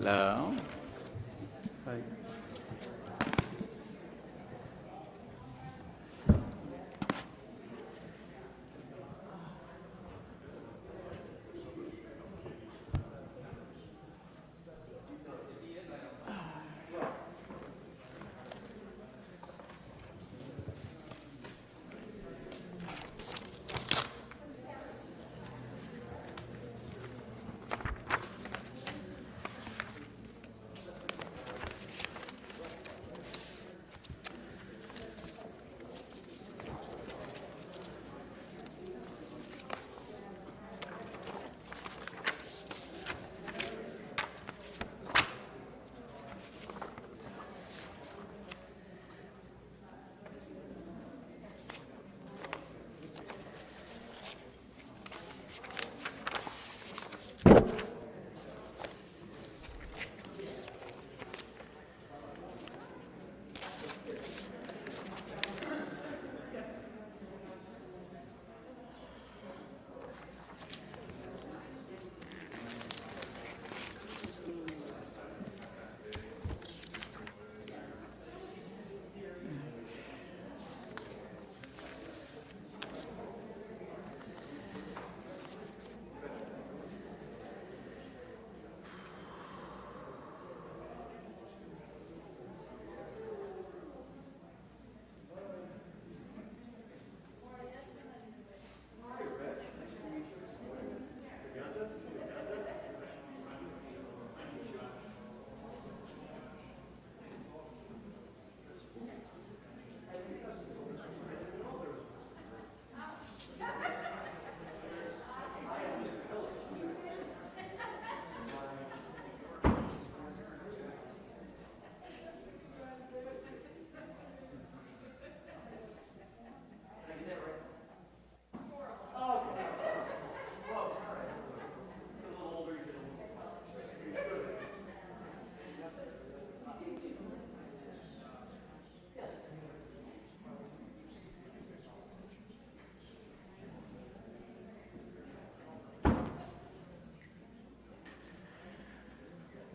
Hello. Hi.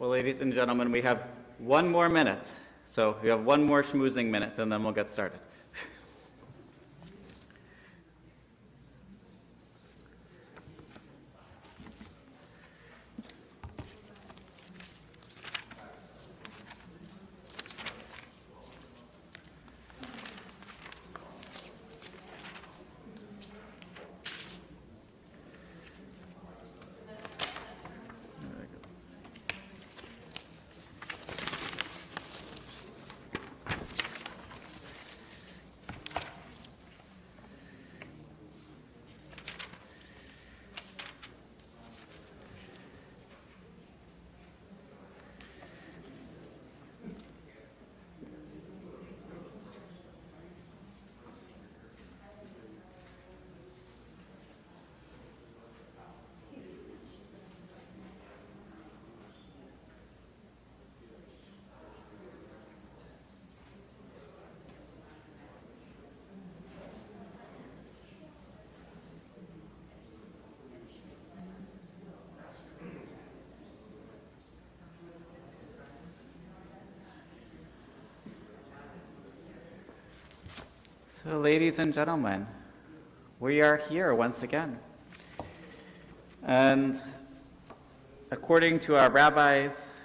Well, ladies and gentlemen, we have one more minute. So we have one more schmoozing minute, and then we'll get started. So, ladies and gentlemen, we are here once again. And according to our rabbis,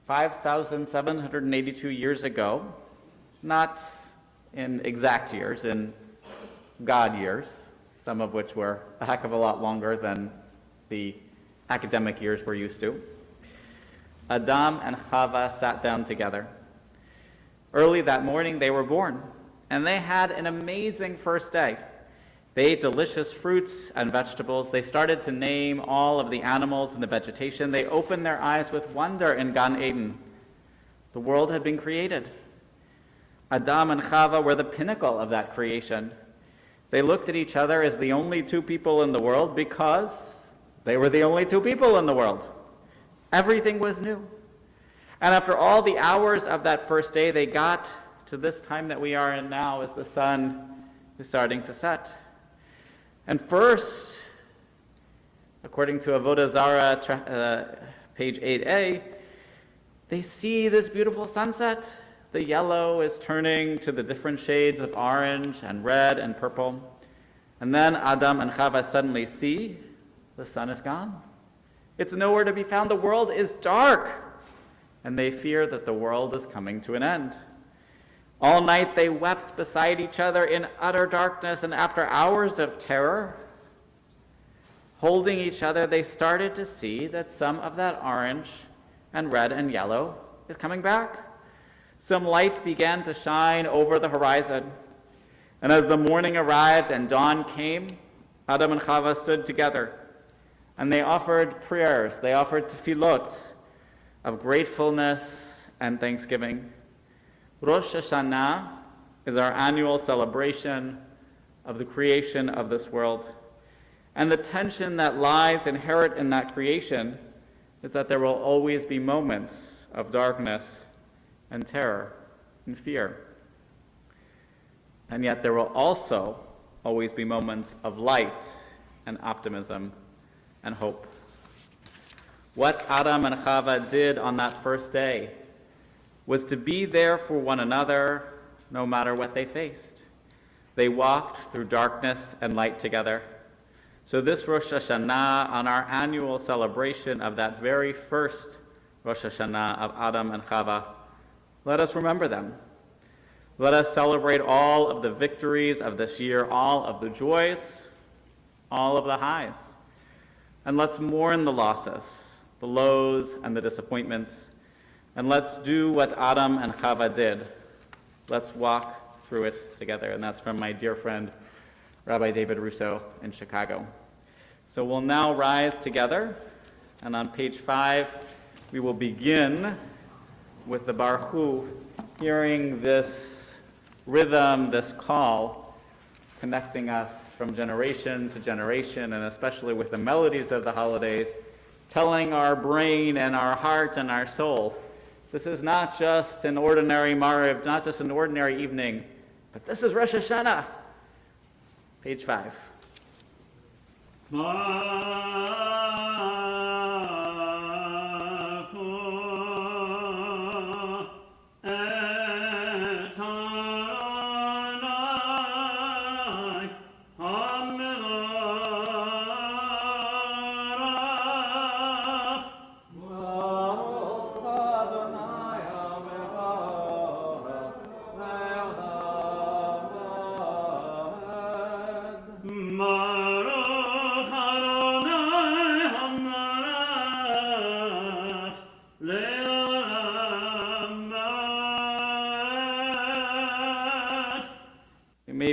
5,782 years ago, not in exact years, in God years, some of which were a heck of a lot longer than the academic years we're used to, Adam and Chava sat down together. Early that morning, they were born. And they had an amazing first day. They ate delicious fruits and vegetables. They started to name all of the animals and the vegetation. They opened their eyes with wonder in Gan Eden. The world had been created. Adam and Chava were the pinnacle of that creation. They looked at each other as the only two people in the world because they were the only two people in the world. Everything was new. And after all the hours of that first day, they got to this time that we are in now as the sun is starting to set. And first, according to Avodah Zarah page 8a, they see this beautiful sunset. The yellow is turning to the different shades of orange and red and purple. And then Adam and Chava suddenly see the sun is gone. It's nowhere to be found. The world is dark. And they fear that the world is coming to an end. All night they wept beside each other in utter darkness, and after hours of terror, holding each other, they started to see that some of that orange and red and yellow is coming back. Some light began to shine over the horizon. And as the morning arrived and dawn came, Adam and Chava stood together, and they offered prayers. They offered tefillot of gratefulness and thanksgiving. Rosh Hashanah is our annual celebration of the creation of this world. And the tension that lies inherent in that creation is that there will always be moments of darkness and terror and fear. And yet there will also always be moments of light and optimism and hope. What Adam and Chava did on that first day was to be there for one another no matter what they faced. They walked through darkness and light together. So this Rosh Hashanah, on our annual celebration of that very first Rosh Hashanah of Adam and Chava, let us remember them. Let us celebrate all of the victories of this year, all of the joys, all of the highs. And let's mourn the losses, the lows and the disappointments. And let's do what Adam and Chava did. Let's walk through it together. And that's from my dear friend, Rabbi David Russo in Chicago. So we'll now rise together. And on page 5, we will begin with the Baruch Hu, hearing this rhythm, this call, connecting us from generation to generation, and especially with the melodies of the holidays, telling our brain and our heart and our soul, this is not just an ordinary Mariv, not just an ordinary evening, but this is Rosh Hashanah. Page 5.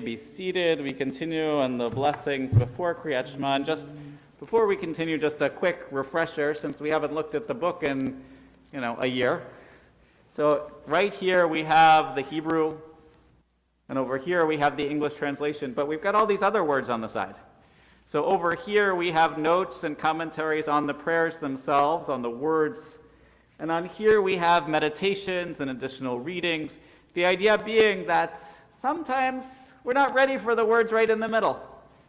Be seated. We continue on the blessings before Kriyat Shema. And just before we continue, just a quick refresher, since we haven't looked at the book in, a year. So right here we have the Hebrew, and over here we have the English translation, but we've got all these other words on the side. So over here we have notes and commentaries on the prayers themselves, on the words, and on here we have meditations and additional readings. The idea being that sometimes we're not ready for the words right in the middle.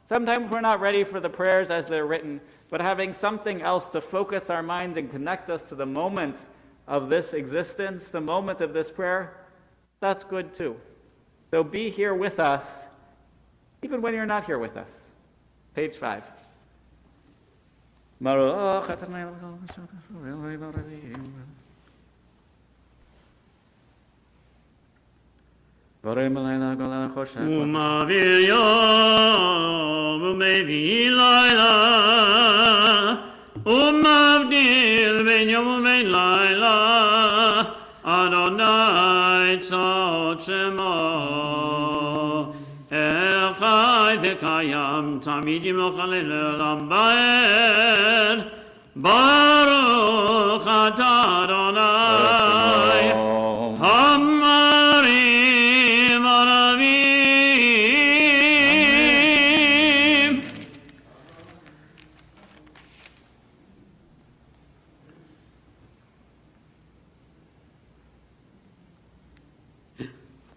Sometimes we're not ready for the prayers as they're written, but having something else to focus our minds and connect us to the moment of this existence, the moment of this prayer, that's good too. So be here with us, even when you're not here with us. Page 5. Umavir yom umevi laila umavdil ben yom umevi laila Adonai tzot shemo Echai v'kayam tamid yimochalei le'olam ba'ed Baruch atah Adonai Hamarim Aravim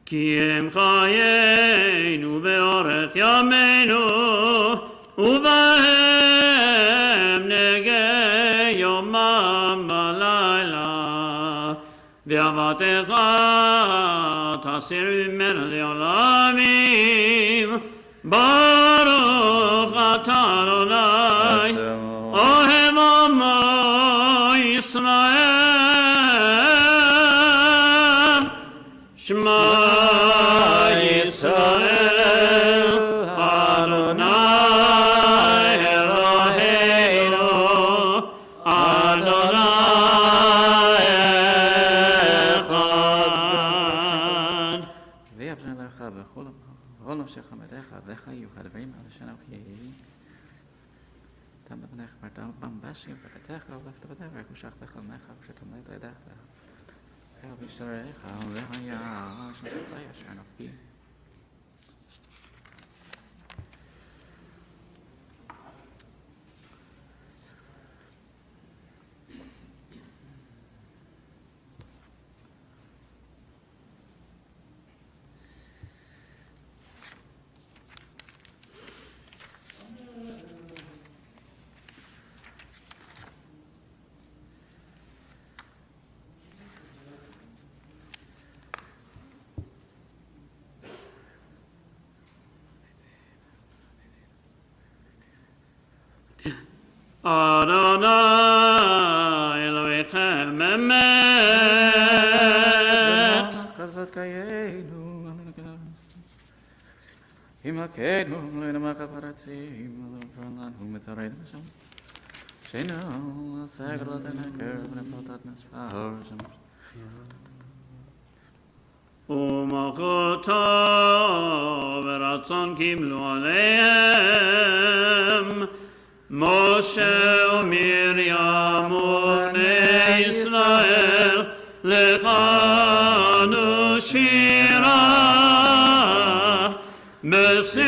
Ki em chayenu be'orech yameinu Uvahem negei yomam ואהבתך תסיר ממנו לעולמים. ברוך אתה אדוני, אוהב עמו ישראל. שמע ישראל, אדוני אלוהינו, אדוני אחד. ויבנה לך בכל נפשך מדך וחיוך הדברים על השנה וכי תם בבנך מרדם במבשים וקתך ולפת בדרך ושך בחלמך ושתמלאת ידך וישתרך והיה שמצא ישר נפקי. אדוני אלוהיכם אמת. חסד קיינו, ימלכנו, לא ינמק הפרצים, לא לנו מצרנו שם. שינו, הסגלות הנקר, ונפלטת מספר שם. ומלכותו ורצון קיבלו עליהם משה ומרים ובני ישראל, לכנו שירה בשמחה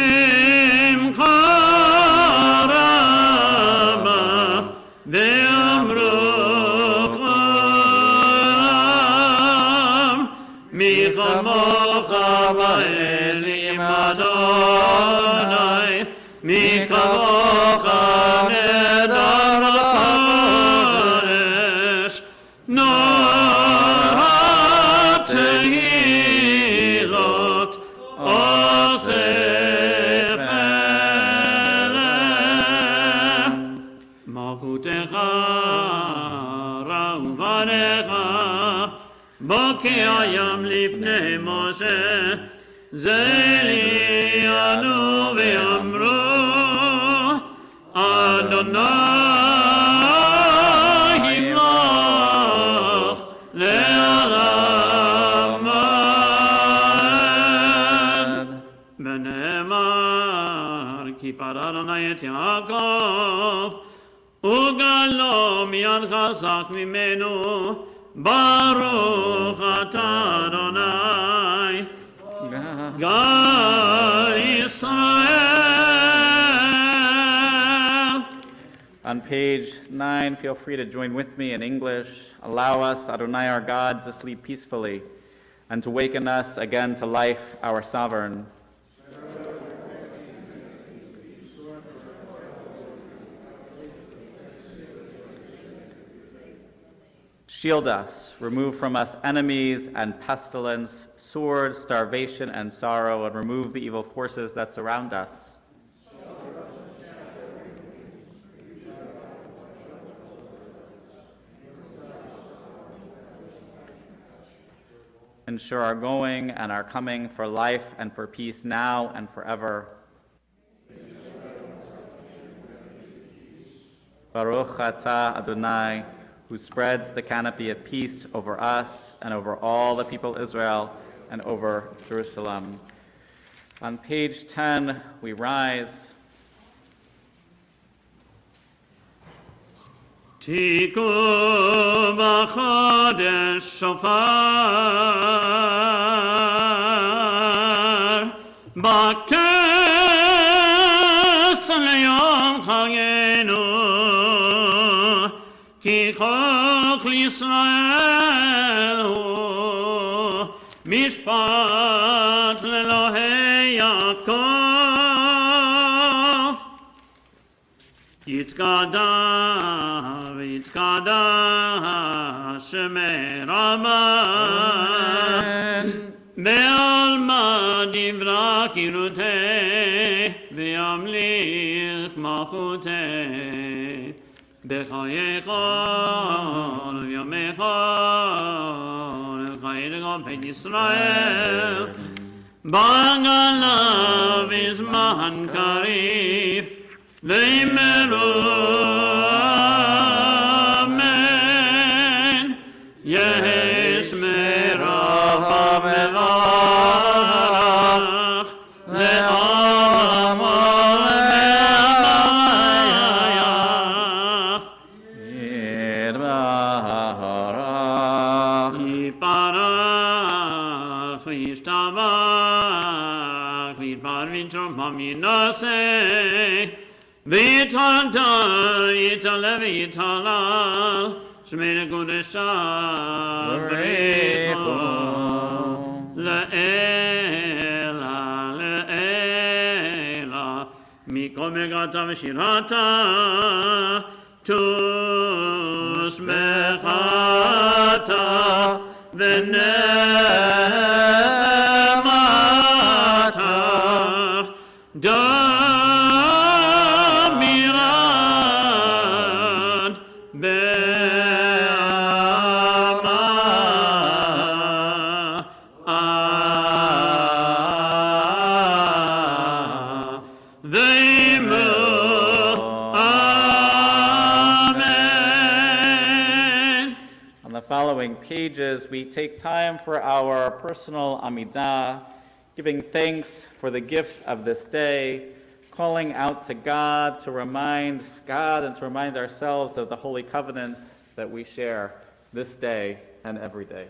רבה, ואמרו כולם מי כמוך באלים אדוני, מי כמוך נדר הקודש, נור התהילות אוסף אליהם. מלכותך ראו בניך, בוקע ים לפני משה, זה לי עלו ואמרו, אדוני ימלוך לעולם עד. ונאמר, כי פדה אדוני את יעקב, וגלו מיד חזק ממנו, ברוך אתה אדוני, God Israel. On page 9, feel free to join with me in English. Allow us, Adonai our God, to sleep peacefully and to waken us again to life, our sovereign. Shield us, remove from us enemies and pestilence, sword, starvation, and sorrow, and remove the evil forces that surround us. Ensure our going and our coming for life and for peace now and forever. Baruch atah Adonai, who spreads the canopy of peace over us and over all the people of Israel and over Jerusalem. On page 10, we rise. תיקו בחודש שופר, בכס ליום חגנו, כי חוק לישראל הוא משפט לאלוהי יעקב. יתגדע ויתגדע שמי רמה בעלמא דברה קירותי וימליך מלכותי בחיי כל וימי כל חיי כל בית ישראל בגלה בזמן קריב ויאמרו אמן יש מרב המלך לעם המלך יתברך וישתבח ויתברך ויתרומם ינשא ויתהדר יתעלה ויתהלל שמי לקודשה בריחו לעילה לעילה מכל מגרתה ושירתה תושבחתה ונאמתה דמירד בעמה ואמרו amen. On the following pages, we take time for our personal Amidah, giving thanks for the gift of this day, calling out to God to remind God and to remind ourselves of the holy covenants that we share this day and every day.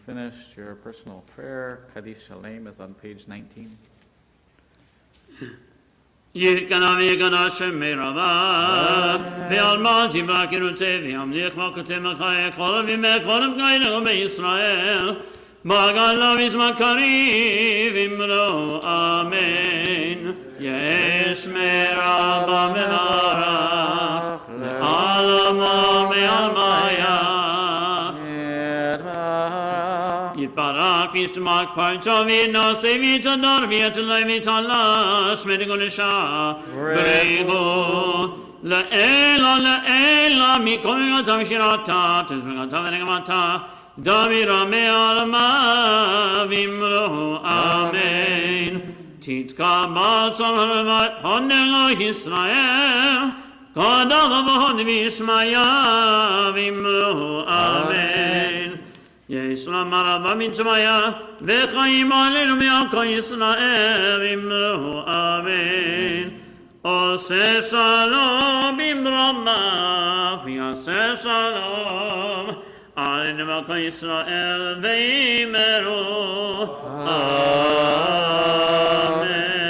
Finished your personal prayer. Kaddish Shalem is on page 19. Yirkana v'yirkana Hashem me'rava ve'alma tivra kirutei v'yamlich v'akotei machai kol v'imeh kol v'kainu be'Yisrael b'agala v'izman kariv imro amen yesh me'rava me'varach le'alama me'almaya Yitbarach v'yishtamak parcha v'naseh v'yitadar v'yatelai v'yitalash v'yitgolisha v'reigo le'ela mikol v'yata v'shirata tizvigata v'negamata davira me'alma v'imro amen titka b'atzam ha'nelo Yisrael kadav v'hod v'yishmaya v'imro amen Yisrael marava mitzvaya v'chaim alenu me'alko Yisrael v'imro amen Oseh shalom b'mrama v'yaseh shalom alenu me'alko Yisrael v'imro amen.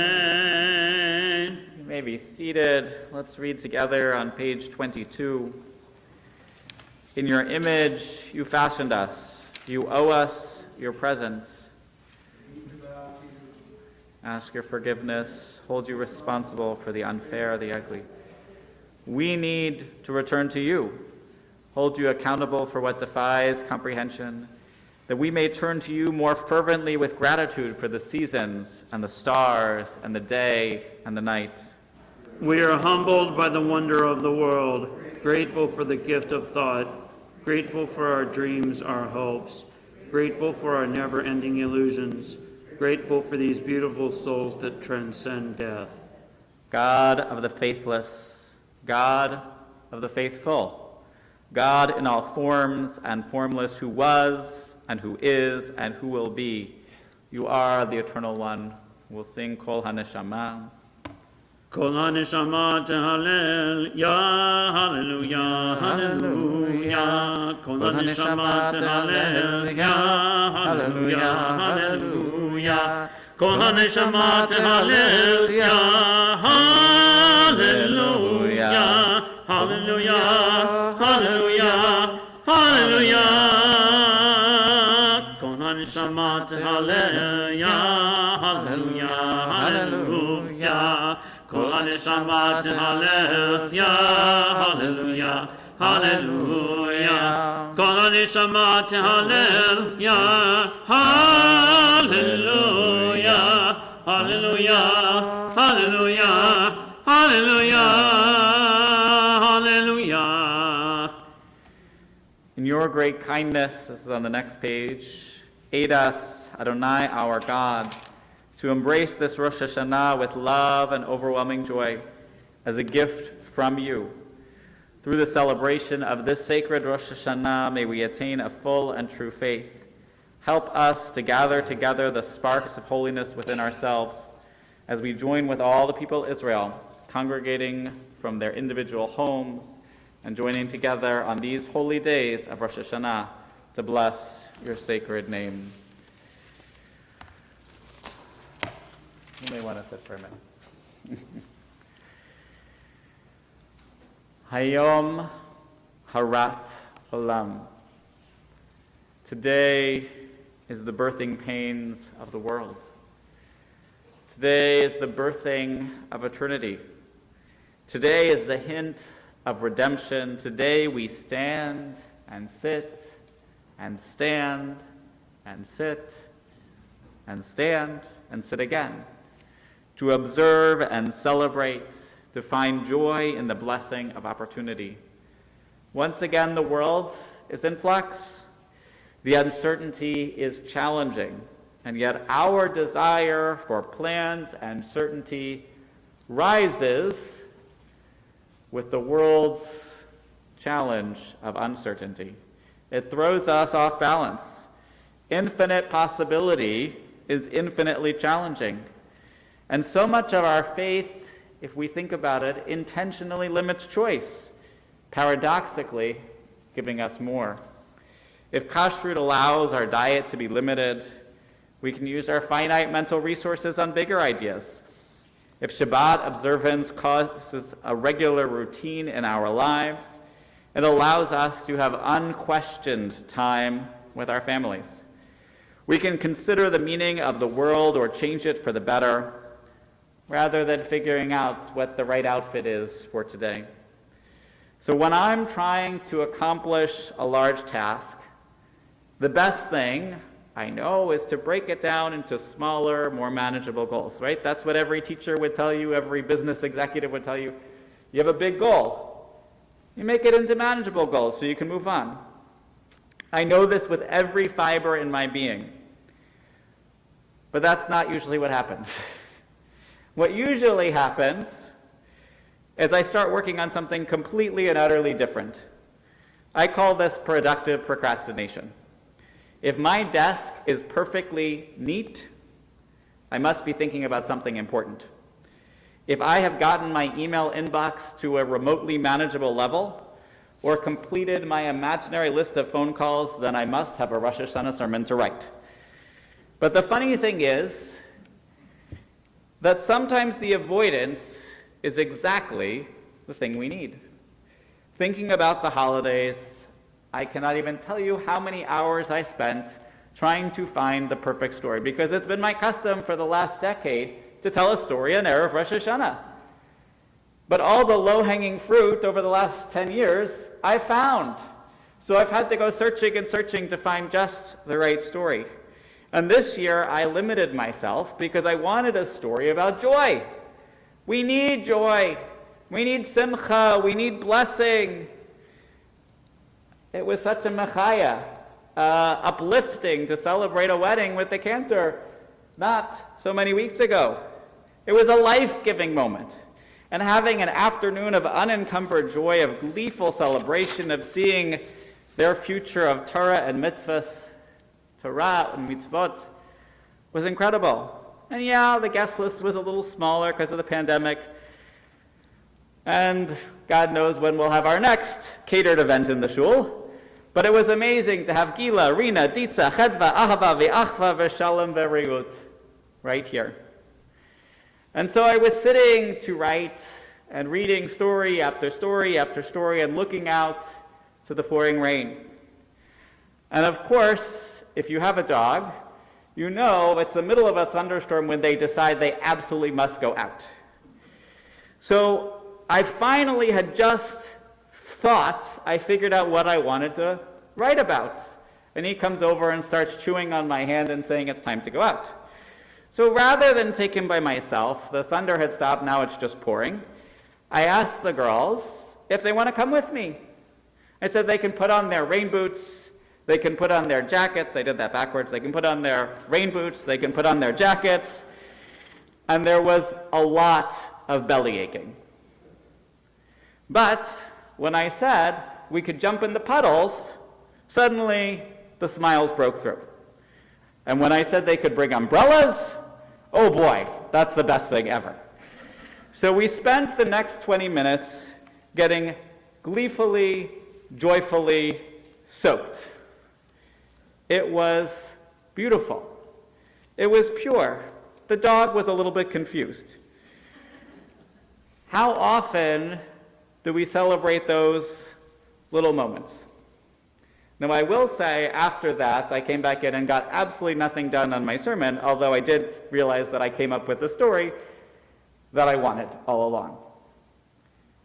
You may be seated. Let's read together on page 22. In your image you fashioned us. You owe us your presence. Ask your forgiveness. Hold you responsible for the unfair, the ugly. We need to return to you. Hold you accountable for what defies comprehension, that we may turn to you more fervently with gratitude for the seasons and the stars and the day and the night. We are humbled by the wonder of the world, grateful for the gift of thought, grateful for our dreams, our hopes, grateful for our never-ending illusions, grateful for these beautiful souls that transcend death. God of the faithless, God of the faithful, God in all forms and formless, who was and who is and who will be, you are the Eternal One. We'll sing Kol HaNeshama. Kol HaNeshama tehalel, ya hallelujah, hallelujah. Kol HaNeshama tehalel, ya hallelujah, hallelujah. Kol HaNeshama tehalel, ya hallelujah, hallelujah, hallelujah, hallelujah. Kol HaNeshama tehalel, ya hallelujah, hallelujah. Kol HaNeshama tehalel, ya hallelujah, hallelujah. Kol HaNeshama tehalel, ya hallelujah, hallelujah, hallelujah, hallelujah, hallelujah. In your great kindness, this is on the next page, aid us, Adonai, our God, to embrace this Rosh Hashanah with love and overwhelming joy as a gift from you. Through the celebration of this sacred Rosh Hashanah, may we attain a full and true faith. Help us to gather together the sparks of holiness within ourselves as we join with all the people of Israel, congregating from their individual homes and joining together on these holy days of Rosh Hashanah to bless your sacred name. You may want to sit for a minute. Hayom Harat Olam. Today is the birthing pains of the world. Today is the birthing of eternity. Today is the hint of redemption. Today we stand and sit and stand and sit and stand and sit again, to observe and celebrate, to find joy in the blessing of opportunity. Once again, the world is in flux. The uncertainty is challenging, and yet our desire for plans and certainty rises with the world's challenge of uncertainty. It throws us off balance. Infinite possibility is infinitely challenging. And so much of our faith, if we think about it, intentionally limits choice, paradoxically giving us more. If kashrut allows our diet to be limited, we can use our finite mental resources on bigger ideas. If Shabbat observance causes a regular routine in our lives, it allows us to have unquestioned time with our families. We can consider the meaning of the world or change it for the better, rather than figuring out what the right outfit is for today. So when I'm trying to accomplish a large task, the best thing I know is to break it down into smaller, more manageable goals, right? That's what every teacher would tell you, every business executive would tell you. You have a big goal. You make it into manageable goals so you can move on. I know this with every fiber in my being. But that's not usually what happens. What usually happens is I start working on something completely and utterly different. I call this productive procrastination. If my desk is perfectly neat, I must be thinking about something important. If I have gotten my email inbox to a remotely manageable level, or completed my imaginary list of phone calls, then I must have a Rosh Hashanah sermon to write. But the funny thing is that sometimes the avoidance is exactly the thing we need. Thinking about the holidays, I cannot even tell you how many hours I spent trying to find the perfect story, because it's been my custom for the last decade to tell a story on Erev Rosh Hashanah. But all the low-hanging fruit over the last 10 years, I found. So I've had to go searching and searching to find just the right story. And this year, I limited myself because I wanted a story about joy. We need joy. We need simcha. We need blessing. It was such a mechaya, uplifting to celebrate a wedding with the cantor not so many weeks ago. It was a life-giving moment. And having an afternoon of unencumbered joy, of gleeful celebration, of seeing their future of Torah and mitzvahs, Torah and mitzvot, was incredible. And yeah, the guest list was a little smaller because of the pandemic. And God knows when we'll have our next catered event in the shul. But it was amazing to have Gila, Rina, Ditza, Chedva, Ahava, Ve'achva, Ve'shalom, Ve'riut right here. And so I was sitting to write and reading story after story after story and looking out to the pouring rain. And of course, if you have a dog, you know it's the middle of a thunderstorm when they decide they absolutely must go out. So I finally had just thought I figured out what I wanted to write about. And he comes over and starts chewing on my hand and saying it's time to go out. So rather than take him by myself, the thunder had stopped, now it's just pouring. I asked the girls if they want to come with me. I said they can put on their rain boots, they can put on their jackets. I did that backwards. They can put on their rain boots, they can put on their jackets. And there was a lot of belly aching. But when I said we could jump in the puddles, suddenly the smiles broke through. And when I said they could bring umbrellas, oh boy, that's the best thing ever. So we spent the next 20 minutes getting gleefully, joyfully soaked. It was beautiful. It was pure. The dog was a little bit confused. How often do we celebrate those little moments? Now, I will say, after that, I came back in and got absolutely nothing done on my sermon, although I did realize that I came up with the story that I wanted all along.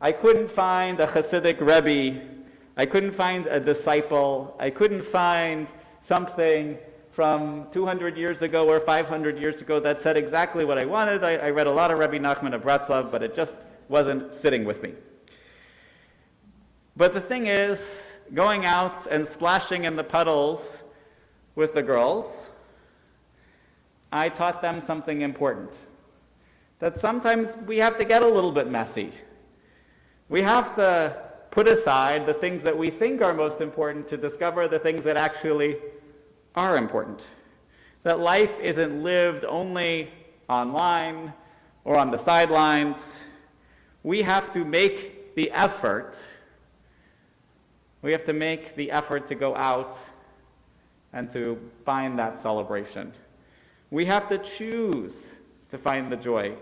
I couldn't find a Hasidic Rebbe. I couldn't find a disciple. I couldn't find something from 200 years ago or 500 years ago that said exactly what I wanted. I read a lot of Rebbe Nachman of Bratslav, but it just wasn't sitting with me. But the thing is, going out and splashing in the puddles with the girls, I taught them something important. That sometimes we have to get a little bit messy. We have to put aside the things that we think are most important to discover the things that actually are important. That life isn't lived only online or on the sidelines. We have to make the effort. We have to make the effort to go out and to find that celebration. We have to choose to find the joy,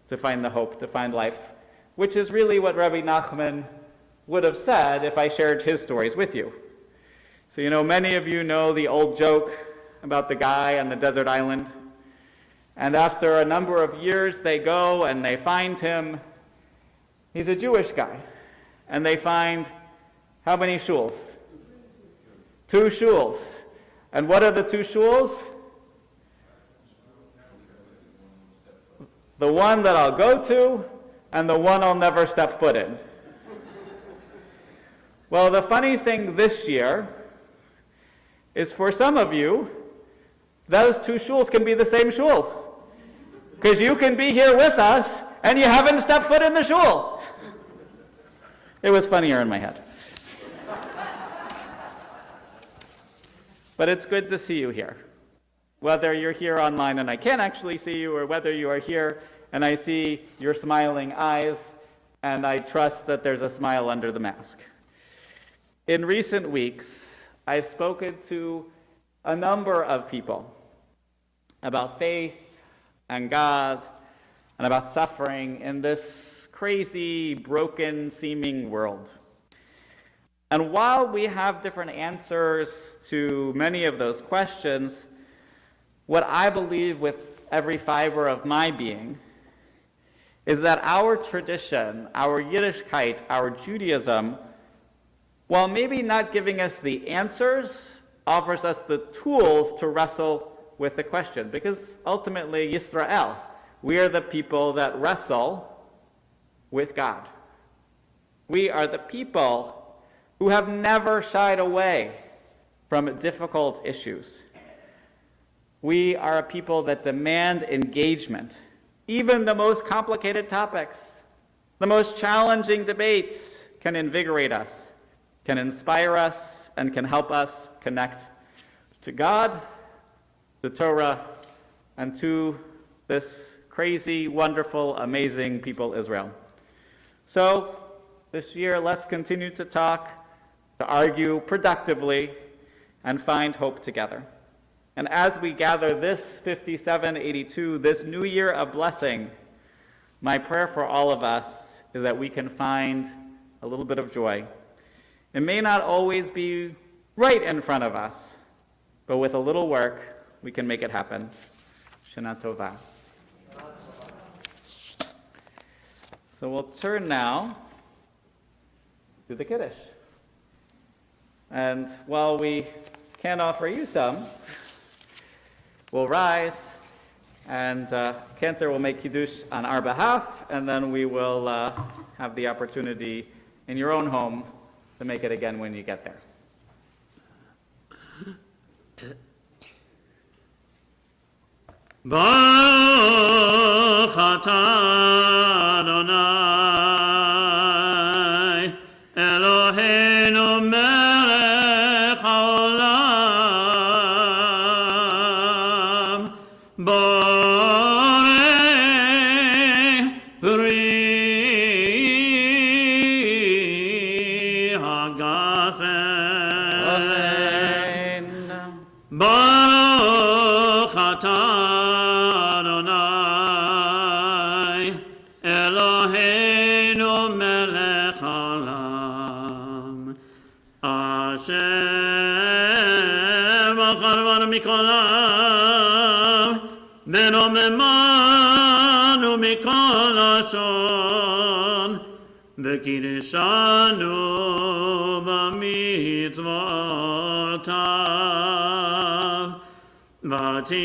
to find the hope, to find life, which is really what Rabbi Nachman would have said if I shared his stories with you. So, many of you know the old joke about the guy on the desert island. And after a number of years, they go and they find him. He's a Jewish guy. And they find how many shuls? 2 shuls. And what are the 2 shuls? The one that I'll go to and the one I'll never step foot in. Well, the funny thing this year is for some of you, those 2 shuls can be the same shul. Because you can be here with us and you haven't stepped foot in the shul. It was funnier in my head. But it's good to see you here. Whether you're here online and I can't actually see you, or whether you are here and I see your smiling eyes, and I trust that there's a smile under the mask. In recent weeks, I've spoken to a number of people about faith and God and about suffering in this crazy, broken seeming world. And while we have different answers to many of those questions, what I believe with every fiber of my being is that our tradition, our Yiddishkeit, our Judaism, while maybe not giving us the answers, offers us the tools to wrestle with the question. Because ultimately, Yisrael, we are the people that wrestle with God. We are the people who have never shied away from difficult issues. We are a people that demand engagement. Even the most complicated topics, the most challenging debates can invigorate us, can inspire us, and can help us connect to God, the Torah, and to this crazy, wonderful, amazing people, Israel. So this year, let's continue to talk, to argue productively, and find hope together. And as we gather this 5782, this new year of blessing, my prayer for all of us is that we can find a little bit of joy. It may not always be right in front of us, but with a little work, we can make it happen. Shana Tova. So we'll turn now to the Kiddush. And while we can't offer you some, we'll rise, and Cantor will make Kiddush on our behalf, and then we will have the opportunity in your own home to make it again when you get there. Baruch atah Adonai Eloheinu melech haolam borei pri hagafen. Baruch atah Mikolam beno memanu mikol ashon v'kiddushanu b'mitzvotav v'titzan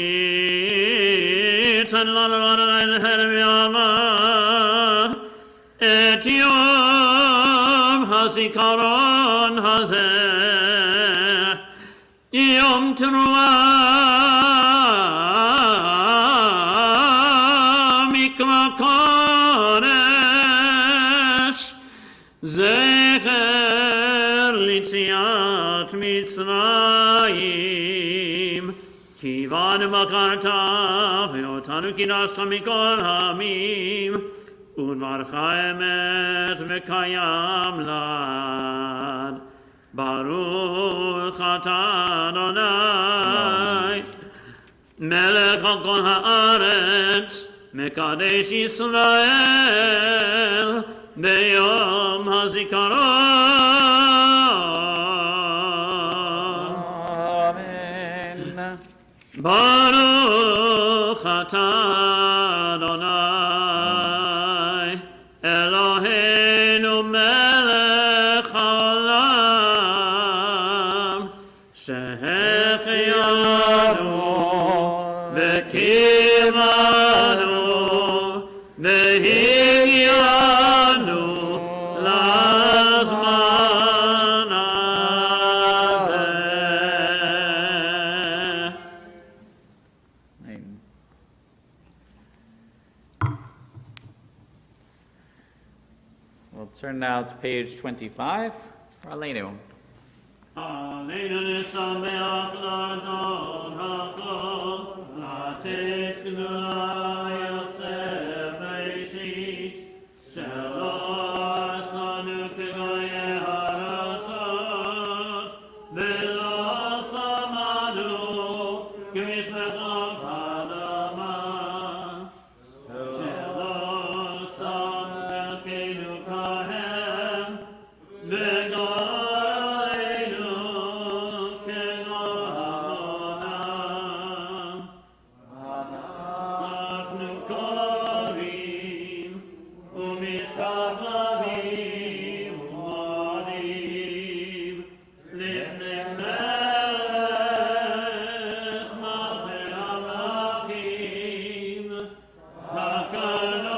lanu Adonai lehem yamah et yom hazikaron hazeh Yom Teruah Mikra Kodesh Zecher Litziat Mitzrayim Kivanu Bakarta Ve'otanu Kidashta Mikol Hamim Udvarcha Emet V'kayam Lad Baruch atah Adonai, melech al kol haaretz, mekadesh Yisrael, beyom hazikaron. Amen. Baruch atah Adonai, Eloheinu melech haolam, שהחיינו וקיימנו והגיענו לזמן הזה. Amen. We'll turn now to page 25. Aleinu. עלינו לשמח לאדון הכל, לתת גדולה יוצא בראשית, שלא עשנו כגויי הארצות, ולא שמענו כמשפחות האדמה, שלא שם דרכנו כהם, וגורלנו כגורלם. אנחנו קוראים ומשתחווים ומודים לפני מלך מלכי המלכים, הקדוש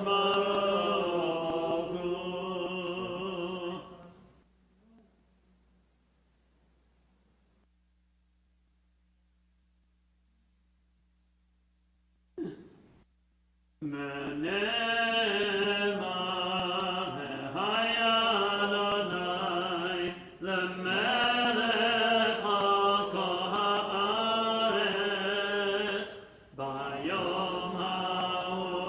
ברוך הוא. ונאמר היה אדוני למלך על כל הארץ ביום ההוא,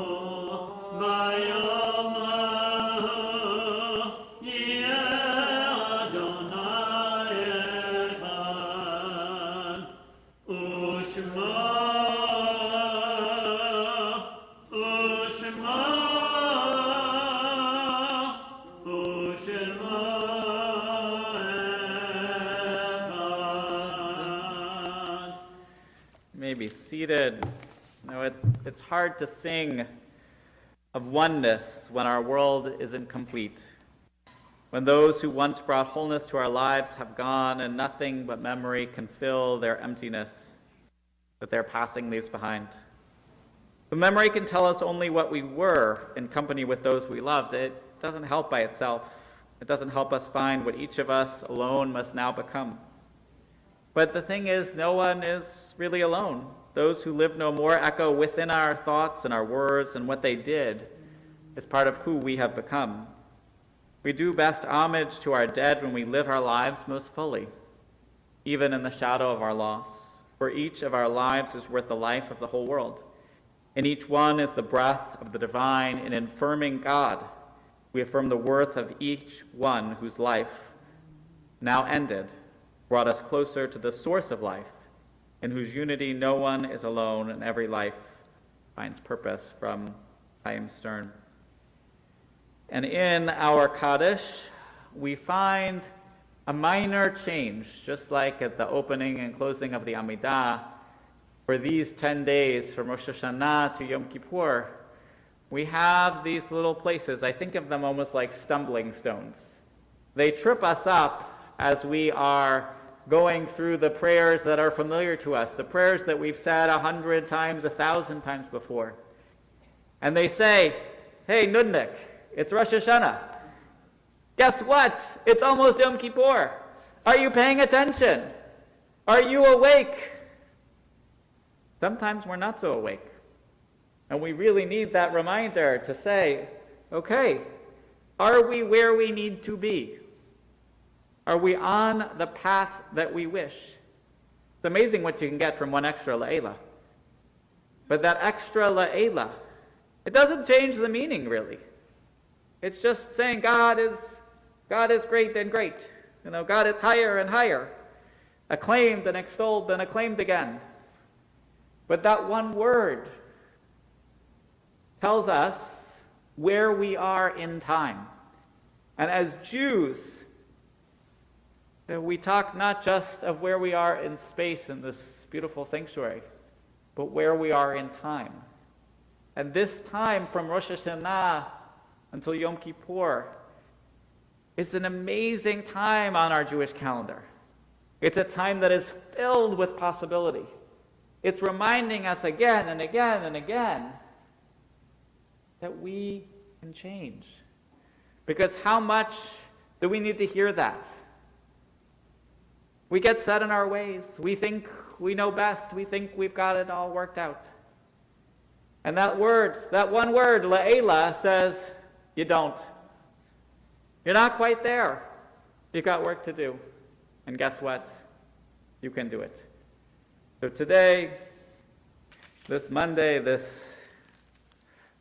ביום ההוא יהיה אדוני אחד ושמו Be seated. It's hard to sing of oneness when our world isn't complete, when those who once brought wholeness to our lives have gone and nothing but memory can fill their emptiness that their passing leaves behind. But memory can tell us only what we were in company with those we loved. It doesn't help by itself. It doesn't help us find what each of us alone must now become. But the thing is, no one is really alone. Those who live no more echo within our thoughts and our words, and what they did is part of who we have become. We do best homage to our dead when we live our lives most fully, even in the shadow of our loss. For each of our lives is worth the life of the whole world, and each one is the breath of the divine. In affirming God, we affirm the worth of each one whose life, now ended, brought us closer to the source of life, in whose unity no one is alone and every life finds purpose, from Chaim Stern. And in our Kaddish, we find a minor change, just like at the opening and closing of the Amidah. For these 10 days, from Rosh Hashanah to Yom Kippur, we have these little places. I think of them almost like stumbling stones. They trip us up as we are going through the prayers that are familiar to us, the prayers that we've said 100 times, 1,000 times before. And they say, hey, Nudnik, it's Rosh Hashanah. Guess what? It's almost Yom Kippur. Are you paying attention? Are you awake? Sometimes we're not so awake. And we really need that reminder to say, okay, are we where we need to be? Are we on the path that we wish? It's amazing what you can get from one extra la'ela. But that extra la'ela, it doesn't change the meaning, really. It's just saying God is God is great and great. God is higher and higher, acclaimed and extolled and acclaimed again. But that one word tells us where we are in time. And as Jews, we talk not just of where we are in space in this beautiful sanctuary, but where we are in time. And this time from Rosh Hashanah until Yom Kippur is an amazing time on our Jewish calendar. It's a time that is filled with possibility. It's reminding us again and again and again that we can change. Because how much do we need to hear that? We get set in our ways. We think we know best. We think we've got it all worked out. And that one word, la'ela, says, you don't. You're not quite there. You've got work to do. And guess what? You can do it. So today, this Monday,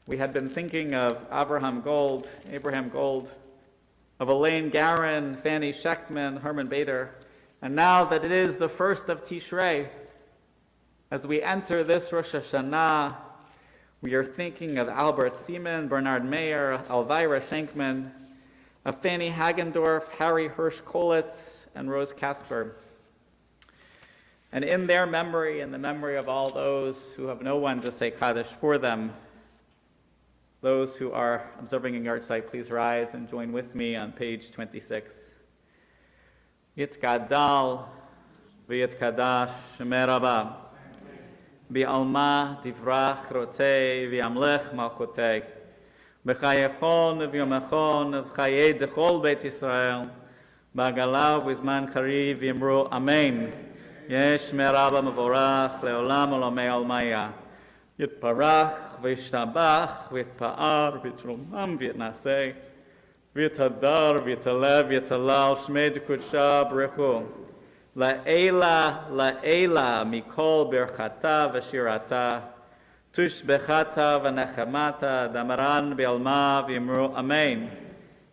we had been thinking of Abraham Gold, of Elaine Garin, Fanny Schechtman, Herman Bader. And now that it is the first of Tishrei, as we enter this Rosh Hashanah, we are thinking of Albert Seaman, Bernard Mayer, Elvira Schenkman, of Fanny Hagendorf, Harry Hirsch Kolitz, and Rose Kasper. And in their memory, in the memory of all those who have no one to say Kaddish for them, those who are observing a yard site, please rise and join with me on page 26. Yitkadal v'yitkadash Shemei Rabba B'alma divrach rotei v'yamlech malchutei B'chayechon v'yomechon v'chayei dechol Beit Yisrael B'agalav v'zman kariv v'yimru Amen. Yesh Shemei Rabba mevorach le'olam olamei almaya Yitparach v'yishtabach v'yitpa'ar v'yitromam v'yitnasei V'yitadar, v'yitalev, v'yitalal, shmei d'kudsha b'rechu. La'ela, mikol berchata v'shirata, tushbechata v'nechamata, damaran v'yalma v'yimru amen.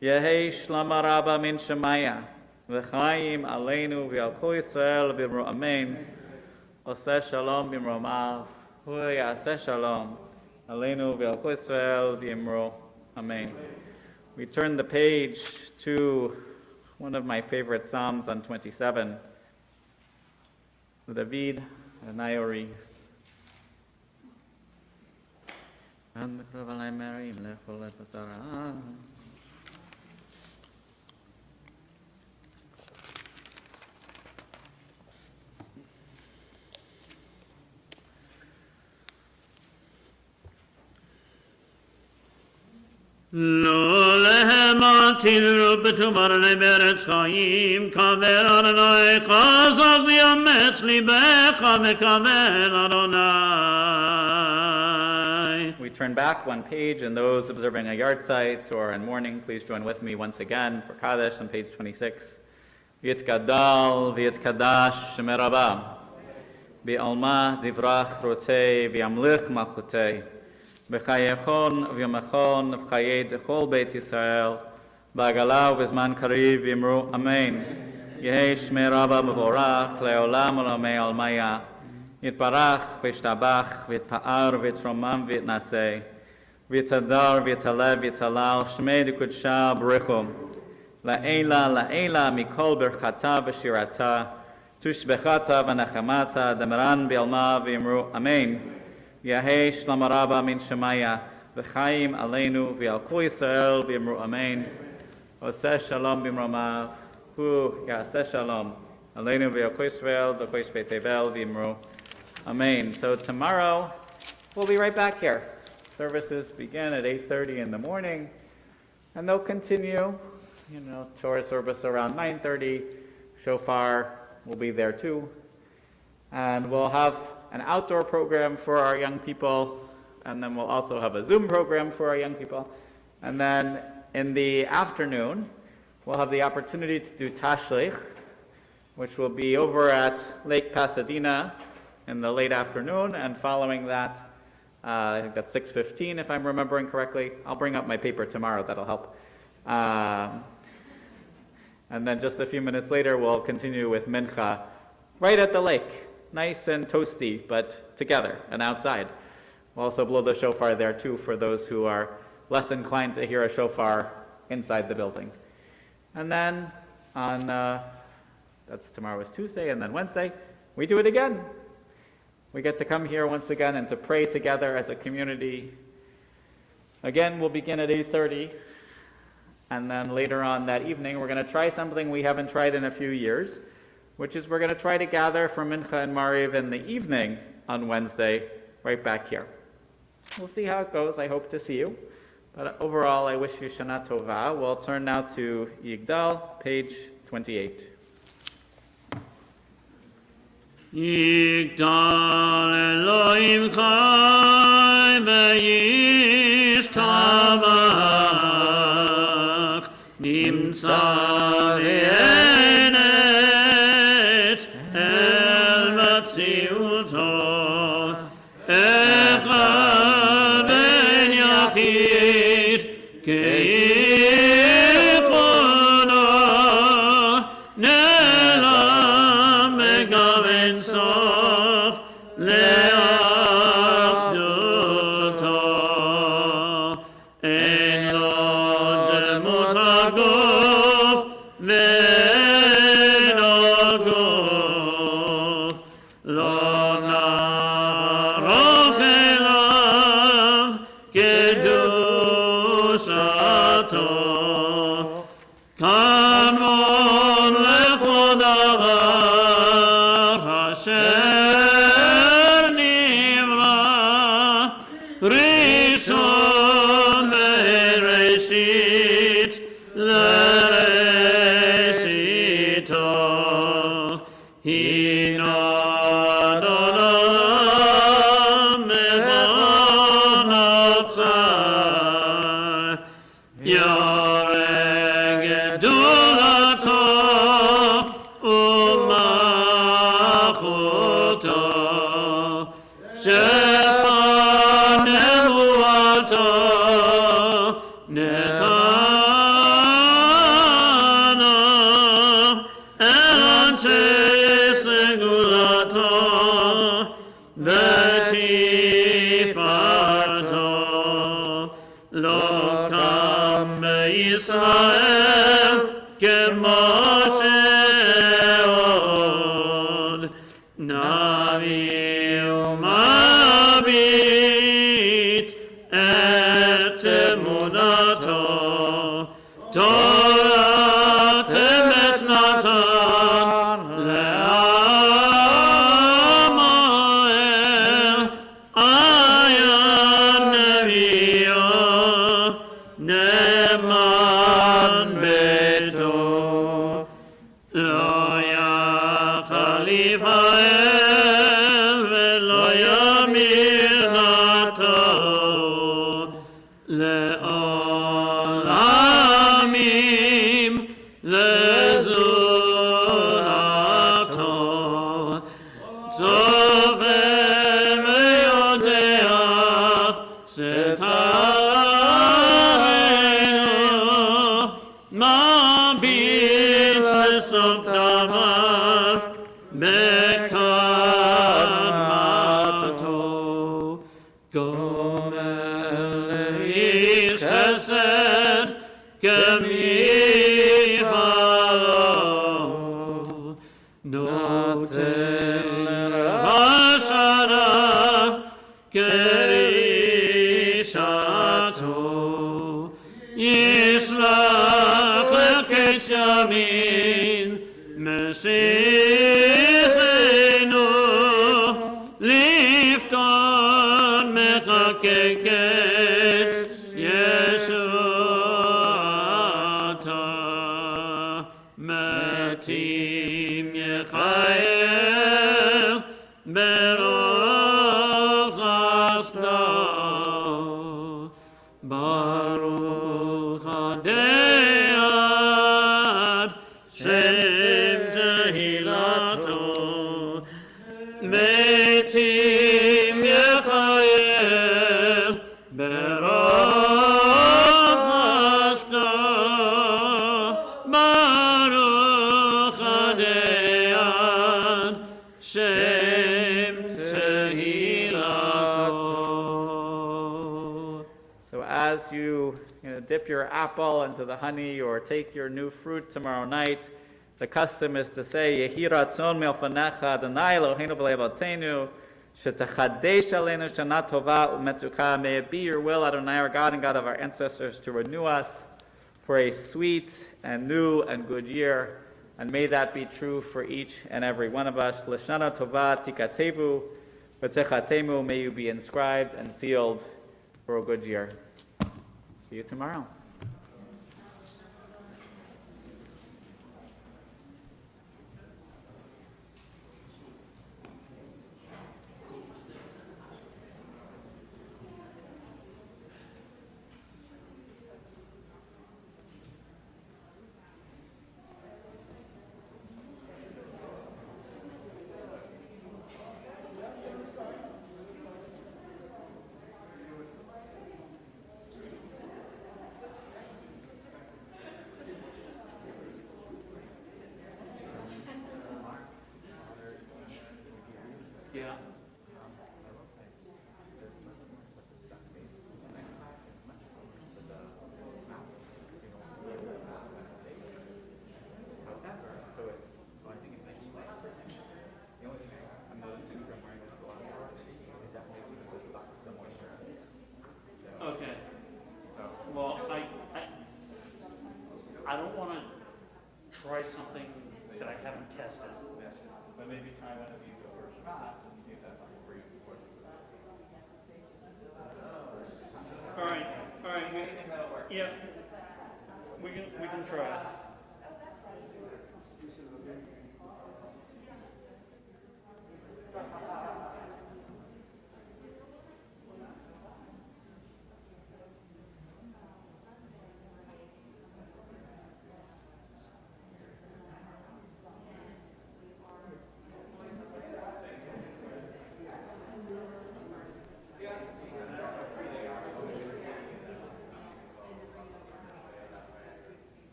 Yehei shlama rabba min shemaya, v'chaim aleinu v'yal kol Yisrael v'yimru amen. Oseh shalom b'imromav, hu yaseh shalom, aleinu v'yal kol Yisrael v'yimru amen. We turn the page to one of my favorite Psalms on 27, David Nayori. לא להמתין בתומרני בארץ חיים, כבד אדוני חזק ויאמץ ליבך וכבד אדוני. We turn back one page, and those observing a yard site or in mourning, please join with me once again for Kaddish on page 26. Yitkadal v'yitkadash Shemei Rabba B'alma divrach rotei v'yamlich malchutei B'chayechon v'yomechon v'chayei dechol Beit Yisrael B'agalav v'zman kariv v'yimru Amen. Yehei Shmei Rabba mevorach le'olam olamei almaya Yitbarach v'yishtabach v'yitpa'ar v'yitromam v'yitnasei v'yitadar v'yitalev v'yitalal shmei d'kudsha b'rechu La'ela mikol berchata v'shirata tushbechata v'nechamata damaran b'alma v'yimru Amen. Yahei Shlama Rabba min Shemaya, v'chaim aleinu v'yal kol Yisrael v'yimru Amen. Oseh shalom b'imromav, hu yaseh shalom, aleinu v'yal kol Yisrael v'kol Yishvei Tevel v'yimru Amen. So tomorrow, we'll be right back here. Services begin at 8:30 in the morning, and they'll continue, Torah service around 9:30. Shofar will be there too. And we'll have an outdoor program for our young people, and then we'll also have a Zoom program for our young people. And then in the afternoon, we'll have the opportunity to do Tashlich, which will be over at Lake Pasadena in the late afternoon, and following that, I think that's 6:15 if I'm remembering correctly. I'll bring up my paper tomorrow, that'll help. And then just a few minutes later, we'll continue with Mincha right at the lake. Nice and toasty, but together and outside. We'll also blow the shofar there too for those who are less inclined to hear a shofar inside the building. And then on, tomorrow is Tuesday, and then Wednesday, we do it again. We get to come here once again and to pray together as a community. Again, we'll begin at 8:30, and then later on that evening, we're going to try something we haven't tried in a few years, which is we're going to try to gather for Mincha and Mariv in the evening on Wednesday, right back here. We'll see how it goes. I hope to see you. But overall, I wish you Shana Tova. We'll turn now to Yigdal, page 28. Yigdal Elohim Chai Be'ish Tamach Nimtza V'enet El Matziuto Echad Ben Yachid Ke'yichona Ne'elam Megaven Sof Le'achduto En Lo Demut HaGuf Ve'eno Guf Lo Na'arok Elav Kedushato Kamon Lechodavar Hasher Nivra Rishon Ve'ereshit L'Reshito Hina Adolam Mebonot Tzar Yoreh Gedulato U'malchuto Shefa Nevuato Netana El Anshe Segulato Betifarto Lo Kam Be'Yisrael Kemoshe Od Navi Umabit Et Emunato Torah Temet Natan Le'amoel Ayan Nevi'o Ne'eman Beto Lo Yachalif Ha'el Ve'lo Yamir Nato Le'olamim Le'zulato Tzofeh Ve'yodea Setarenu Mabit Le'sof Davar Bekarmato Gomel Ish Chesed Kemifalo Notel Vashara Kerishato Yishlach Lekesh Yamin Meshichenu Lifton Mechakeket Yeshuata Matim Yechayel Beroch Asla Baruch Hadead Shem Tehilato Metim Yechayel Beroch Asla Baruch to dip your apple into the honey or take your new fruit tomorrow night, the custom is to say, Yehi ratzon milfanecha Adonai Eloheinu v'levatenu, shetachadesh aleinu shana tova u'metuka. May it be your will, Adonai, our God and God of our ancestors, to renew us for a sweet and new and good year. And may that be true for each and every one of us. L'shana tova tikatevu v'techatemu. May you be inscribed and sealed for a good year. See you tomorrow. Yeah. Okay. Well, I don't want to try something that I haven't tested. But maybe try one of these over shot and see if that's free. All right. Anything that'll work. Yeah. We can try it.